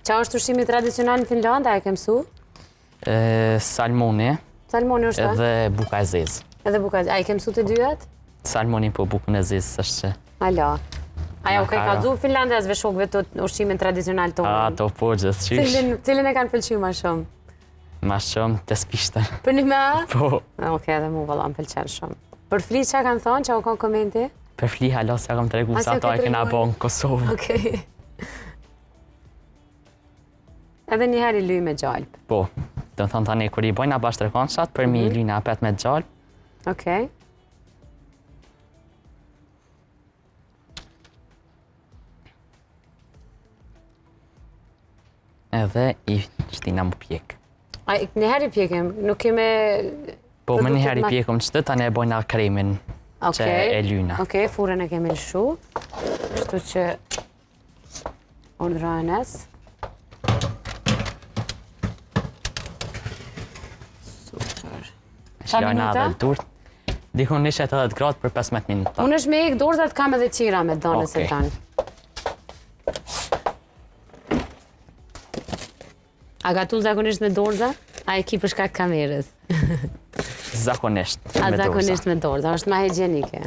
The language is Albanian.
Qa është ushqimi tradicional në Finland, a e ke mësu? Salmoni Salmoni është ta? edhe buka e zezë. Edhe buka, a i ke mësu të dyat? Salmoni po bukën e zezë është që... Alo. Aja u ke kalzu finlandezve shokve të ushqimin tradicional tonë? Ato po gjithçysh. Cilin e kanë pëlqy ma shumë? Ma shumë të spishtë. Për një me? Po. Oke, edhe mu valla më pëlqen shumë. Për fli që kanë thonë, që u kanë komenti? Për fli halo se kam të regu sa ato e kena bo në Kosovë. Okej. Edhe njëherë i luj me gjalp. Po, do të thonë tani kur i bojna bashkë trekonçat, për mi i luj në apet me gjalp. Okej. Edhe i shtina mu pjek. A njëherë i pjekim, nuk keme... Po, më njëherë i pjekum qëtë, tani e bojna kremin që e lyna. Okej, furën e kemi lëshu. Kështu që... Urdhranes. Super. Qa minuta? Durt. Dikun 180 gradë për 15 minuta. Unë është me ik dorzat, kam edhe qira me donës e tanë. A gatu zakonisht me dorza? A e ki për shkak kamerës? Zakonisht. A zakonisht me dorza, është ma higjenike.